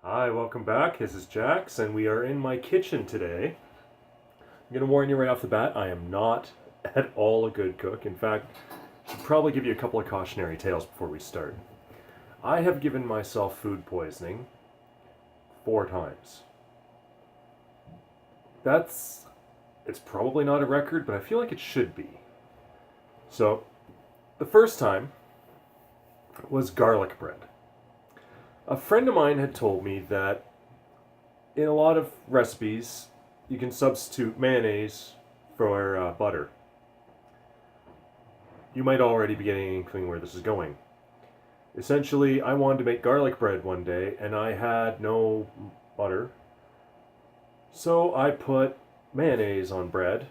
Hi, welcome back. This is Jax, and we are in my kitchen today. I'm going to warn you right off the bat, I am not at all a good cook. In fact, I should probably give you a couple of cautionary tales before we start. I have given myself food poisoning 4 times. It's probably not a record, but I feel like it should be. So, the first time was garlic bread. A friend of mine had told me that in a lot of recipes, you can substitute mayonnaise for butter. You might already be getting an inkling where this is going. Essentially, I wanted to make garlic bread one day, and I had no butter. So I put mayonnaise on bread,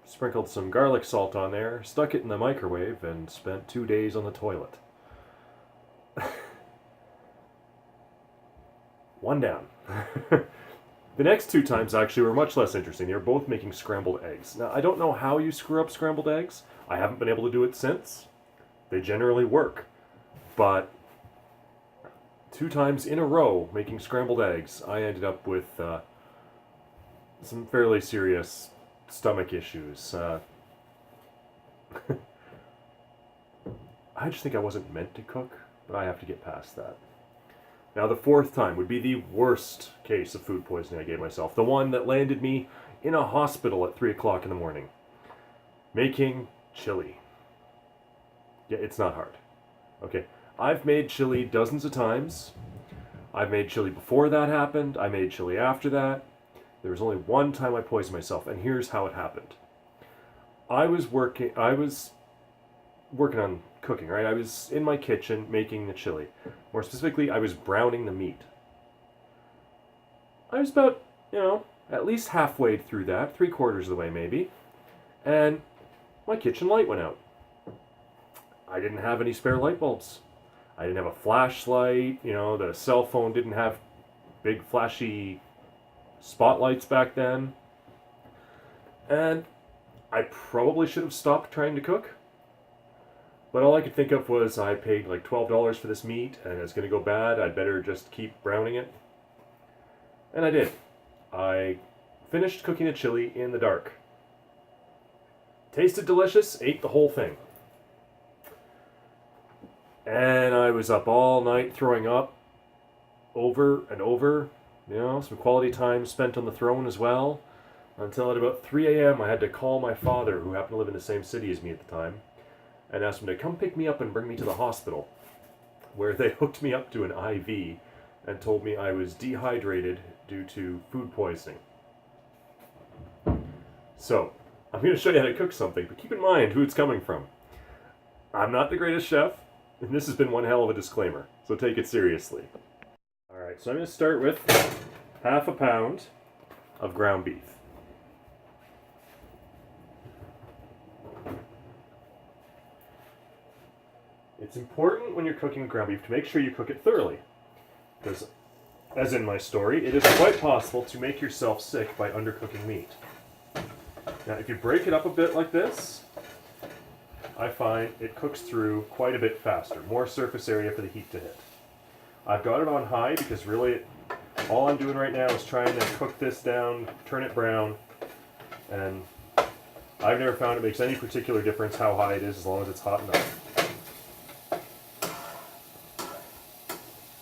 sprinkled some garlic salt on there, stuck it in the microwave, and spent 2 days on the toilet. One down. The next 2 times actually were much less interesting. They were both making scrambled eggs. Now, I don't know how you screw up scrambled eggs. I haven't been able to do it since. They generally work. But 2 times in a row making scrambled eggs, I ended up with some fairly serious stomach issues. I just think I wasn't meant to cook, but I have to get past that. Now, the 4th time would be the worst case of food poisoning I gave myself. The one that landed me in a hospital at 3 o'clock in the morning. Making chili. Yeah, it's not hard. Okay, I've made chili dozens of times. I've made chili before that happened. I made chili after that. There was only one time I poisoned myself, and here's how it happened. I was working on cooking, right? I was in my kitchen making the chili. More specifically, I was browning the meat. I was about, at least halfway through that, 3/4 of the way maybe, and my kitchen light went out. I didn't have any spare light bulbs. I didn't have a flashlight, the cell phone didn't have big flashy spotlights back then. And I probably should have stopped trying to cook. But all I could think of was I paid like $12 for this meat and it's going to go bad. I'd better just keep browning it. And I did. I finished cooking the chili in the dark. Tasted delicious, ate the whole thing. And I was up all night throwing up over and over. Some quality time spent on the throne as well. Until at about 3 a.m. I had to call my father, who happened to live in the same city as me at the time, and asked him to come pick me up and bring me to the hospital, where they hooked me up to an IV and told me I was dehydrated due to food poisoning. So, I'm going to show you how to cook something, but keep in mind who it's coming from. I'm not the greatest chef, and this has been one hell of a disclaimer, so take it seriously. Alright, so I'm going to start with 1/2 pound of ground beef. It's important when you're cooking ground beef to make sure you cook it thoroughly, because, as in my story, it is quite possible to make yourself sick by undercooking meat. Now, if you break it up a bit like this, I find it cooks through quite a bit faster, more surface area for the heat to hit. I've got it on high because really all I'm doing right now is trying to cook this down, turn it brown, and I've never found it makes any particular difference how high it is as long as it's hot enough.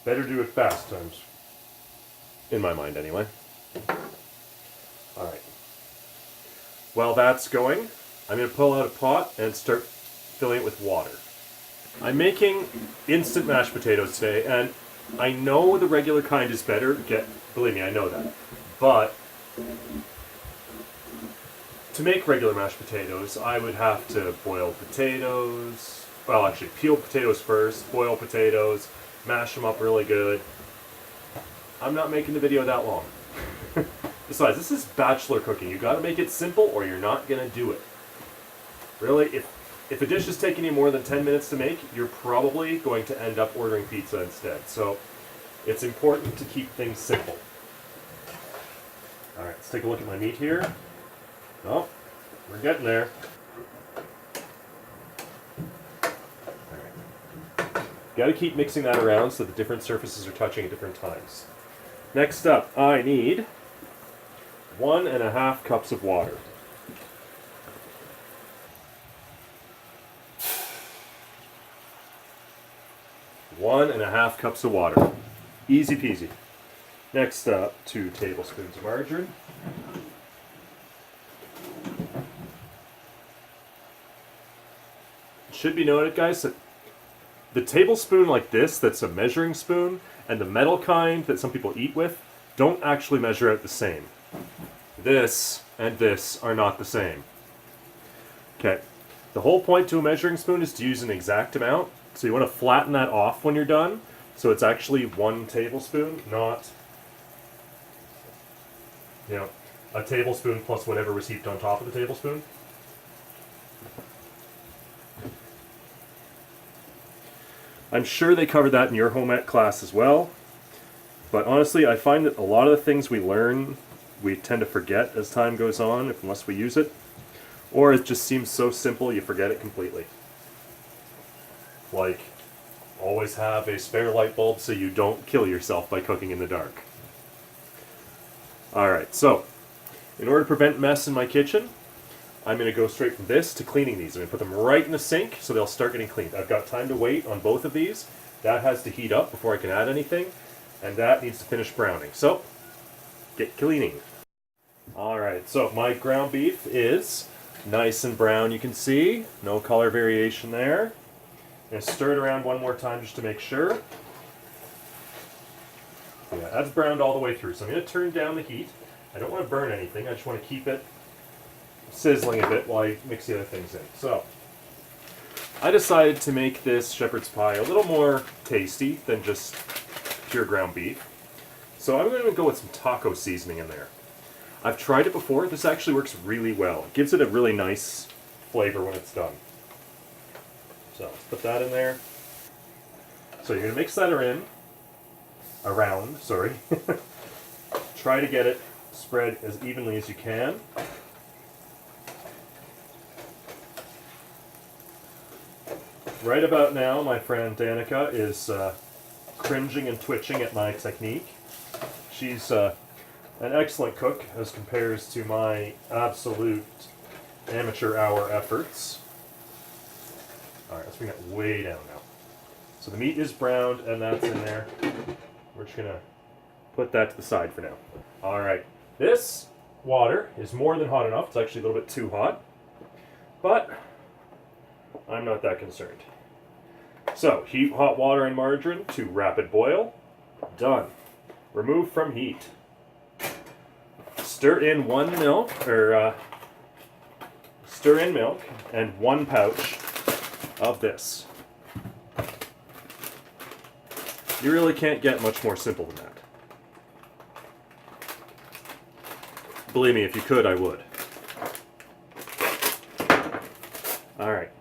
Better do it fast times, in my mind anyway. Alright. While that's going, I'm going to pull out a pot and start filling it with water. I'm making instant mashed potatoes today, and I know the regular kind is better. Believe me, I know that. But to make regular mashed potatoes, I would have to boil potatoes. Well, actually, peel potatoes first, boil potatoes, mash them up really good. I'm not making the video that long. Besides, this is Bachelor cooking. You gotta make it simple or you're not gonna do it. Really, if a dish is taking you more than 10 minutes to make, you're probably going to end up ordering pizza instead. So it's important to keep things simple. Alright, let's take a look at my meat here. Oh, we're getting there. Got to keep mixing that around so the different surfaces are touching at different times. Next up, I need 1.5 cups of water. One and a half cups of water. Easy peasy. Next up, 2 tablespoons of margarine. It should be noted, guys, that the tablespoon like this, that's a measuring spoon, and the metal kind that some people eat with, don't actually measure out the same. This and this are not the same. Okay, the whole point to a measuring spoon is to use an exact amount. So you want to flatten that off when you're done. So it's actually 1 tablespoon, not, a tablespoon plus whatever was heaped on top of the tablespoon. I'm sure they covered that in your home ec class as well. But honestly, I find that a lot of the things we learn, we tend to forget as time goes on, unless we use it. Or it just seems so simple you forget it completely. Like, always have a spare light bulb so you don't kill yourself by cooking in the dark. Alright, so, in order to prevent mess in my kitchen, I'm going to go straight from this to cleaning these. I'm going to put them right in the sink so they'll start getting cleaned. I've got time to wait on both of these. That has to heat up before I can add anything, and that needs to finish browning. So, get cleaning. Alright, so my ground beef is nice and brown, you can see. No color variation there. I'm going to stir it around one more time just to make sure. Yeah, that's browned all the way through. So I'm going to turn down the heat. I don't want to burn anything. I just want to keep it sizzling a bit while I mix the other things in. So I decided to make this shepherd's pie a little more tasty than just pure ground beef. So I'm going to go with some taco seasoning in there. I've tried it before. This actually works really well. It gives it a really nice flavor when it's done. So let's put that in there. So you're going to mix that around. Try to get it spread as evenly as you can. Right about now, my friend Danica is cringing and twitching at my technique. She's an excellent cook as compares to my absolute amateur hour efforts. Alright, let's bring that way down now. So the meat is browned and that's in there. We're just going to put that to the side for now. Alright, this water is more than hot enough. It's actually a little bit too hot. But I'm not that concerned. So, heat hot water and margarine to rapid boil. Done. Remove from heat. Stir in milk and 1 pouch of this. You really can't get much more simple than that. Believe me, if you could, I would. Alright.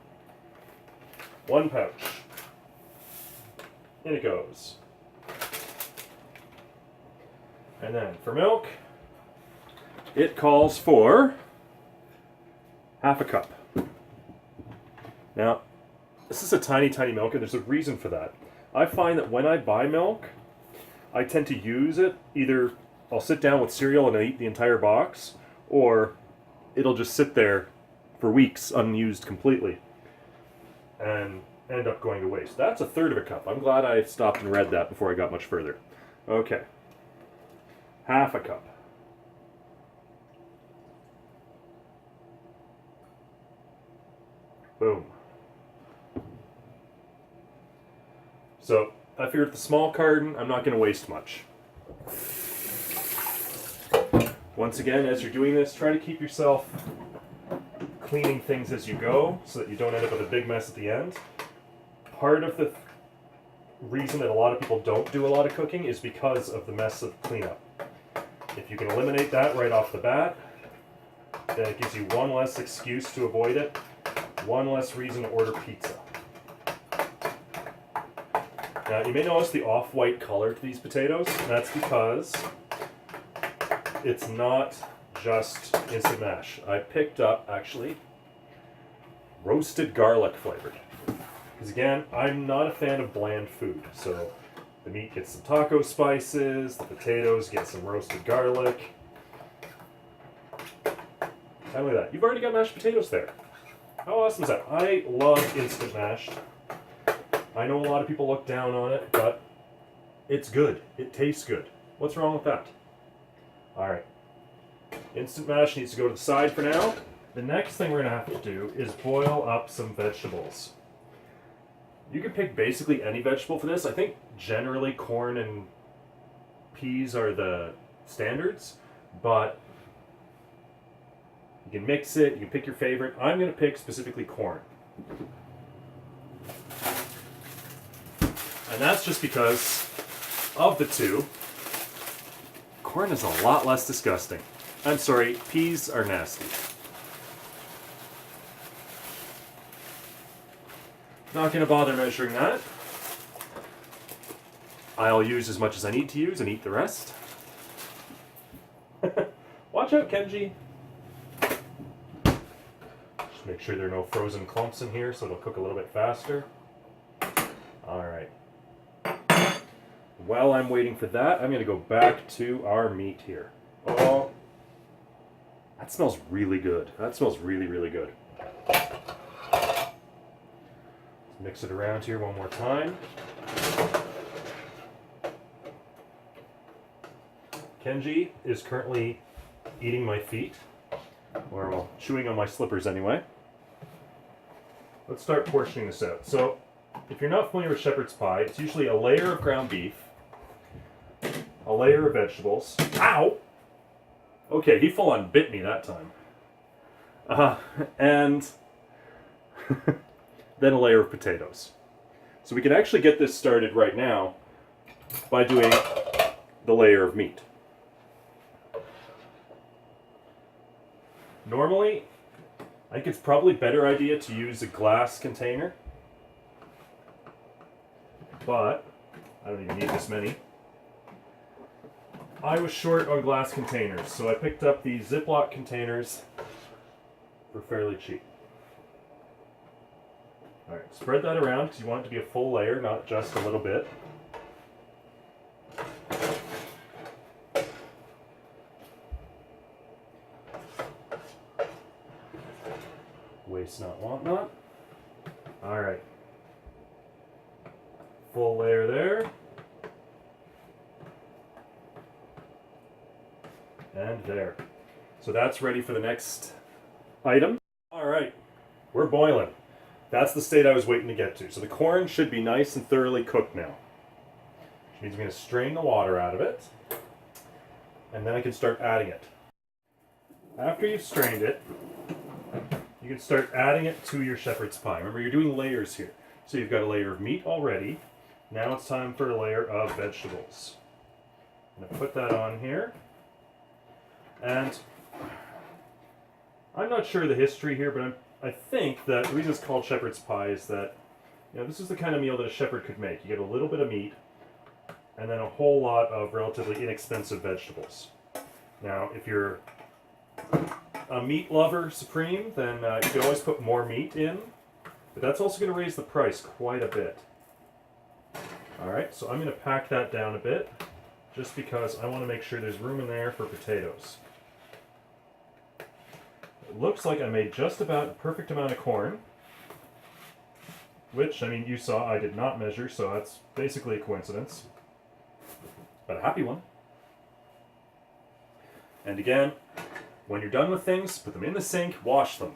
1 pouch. In it goes. And then for milk, it calls for half a cup. Now, this is a tiny, tiny milk, and there's a reason for that. I find that when I buy milk, I tend to use it. Either I'll sit down with cereal and I eat the entire box, or it'll just sit there for weeks unused completely and end up going to waste. That's 1/3 of a cup. I'm glad I stopped and read that before I got much further. Okay. Half a cup. Boom. So, I figured with the small carton, I'm not going to waste much. Once again, as you're doing this, try to keep yourself cleaning things as you go so that you don't end up with a big mess at the end. Part of the reason that a lot of people don't do a lot of cooking is because of the mess of cleanup. If you can eliminate that right off the bat, then it gives you one less excuse to avoid it, one less reason to order pizza. Now, you may notice the off-white color to these potatoes. That's because it's not just instant mash. I picked up, actually, roasted garlic flavored. Because again, I'm not a fan of bland food. So The meat gets some taco spices, the potatoes get some roasted garlic. And look at that. You've already got mashed potatoes there. How awesome is that? I love instant mashed. I know a lot of people look down on it, but it's good. It tastes good. What's wrong with that? Alright. Instant mash needs to go to the side for now. The next thing we're going to have to do is boil up some vegetables. You can pick basically any vegetable for this. I think generally corn and peas are the standards, but you can mix it, you can pick your favorite. I'm going to pick specifically corn. And that's just because of the two, corn is a lot less disgusting. I'm sorry, peas are nasty. Not going to bother measuring that. I'll use as much as I need to use and eat the rest. Watch out, Kenji. Just make sure there are no frozen clumps in here so it'll cook a little bit faster. Alright. While I'm waiting for that, I'm going to go back to our meat here. Oh, that smells really good. That smells really, really good. Mix it around here one more time. Kenji is currently eating my feet, or well, chewing on my slippers anyway. Let's start portioning this out. So, if you're not familiar with shepherd's pie, it's usually a layer of ground beef, a layer of vegetables. Ow! Okay, he full on bit me that time. And then a layer of potatoes. So we can actually get this started right now by doing the layer of meat. Normally, I think it's probably a better idea to use a glass container, but I don't even need this many. I was short on glass containers, so I picked up these Ziploc containers for fairly cheap. Alright, spread that around because you want it to be a full layer, not just a little bit. Waste not, want not. Alright. Full layer there. And there. So that's ready for the next item. Alright, we're boiling. That's the state I was waiting to get to. So the corn should be nice and thoroughly cooked now. Which means I'm going to strain the water out of it. And then I can start adding it. After you've strained it, you can start adding it to your shepherd's pie. Remember, you're doing layers here. So you've got a layer of meat already. Now it's time for a layer of vegetables. I'm going to put that on here. And I'm not sure of the history here, but I think that the reason it's called shepherd's pie is that, you know, this is the kind of meal that a shepherd could make. You get a little bit of meat, and then a whole lot of relatively inexpensive vegetables. Now, if you're a meat lover supreme, then you can always put more meat in, but that's also going to raise the price quite a bit. Alright, so I'm going to pack that down a bit, just because I want to make sure there's room in there for potatoes. It looks like I made just about a perfect amount of corn, which, I mean, you saw I did not measure, so that's basically a coincidence, but a happy one. And again, when you're done with things, put them in the sink, wash them.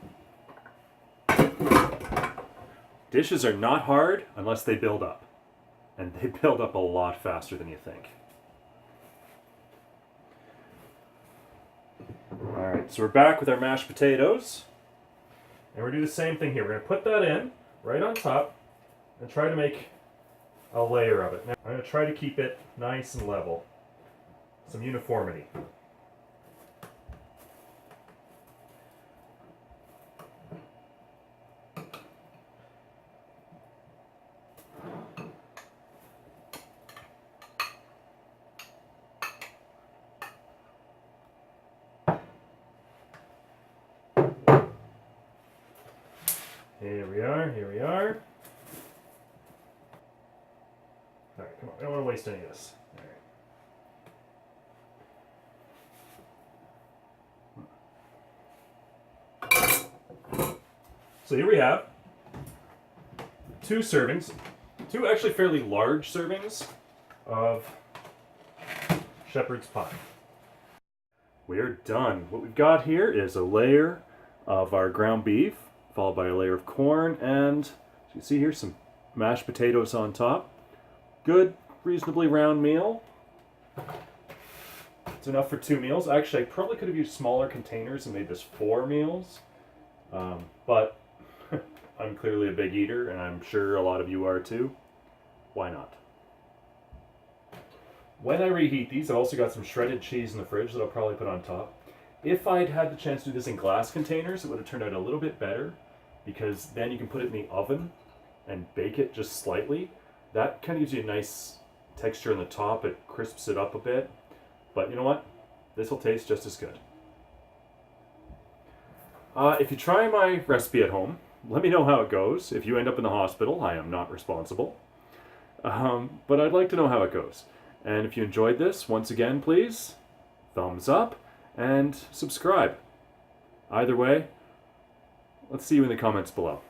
Dishes are not hard unless they build up, and they build up a lot faster than you think. Alright, so we're back with our mashed potatoes. And we're going to do the same thing here. We're going to put that in, right on top, and try to make a layer of it. Now, I'm going to try to keep it nice and level. Some uniformity. Here we are, here we are. Alright, come on, I don't want to waste any of this. So here we have 2 servings, 2 actually fairly large servings of shepherd's pie. We're done. What we've got here is a layer of our ground beef, followed by a layer of corn, and as you see here, some mashed potatoes on top. Good, reasonably round meal. It's enough for 2 meals. Actually, I probably could have used smaller containers and made this 4 meals, but I'm clearly a big eater, and I'm sure a lot of you are too. Why not? When I reheat these, I've also got some shredded cheese in the fridge that I'll probably put on top. If I'd had the chance to do this in glass containers, it would have turned out a little bit better, because then you can put it in the oven and bake it just slightly. That kind of gives you a nice texture on the top. It crisps it up a bit. But you know what? This will taste just as good. If you try my recipe at home, let me know how it goes. If you end up in the hospital, I am not responsible. But I'd like to know how it goes. And if you enjoyed this, once again, please, thumbs up and subscribe. Either way, let's see you in the comments below.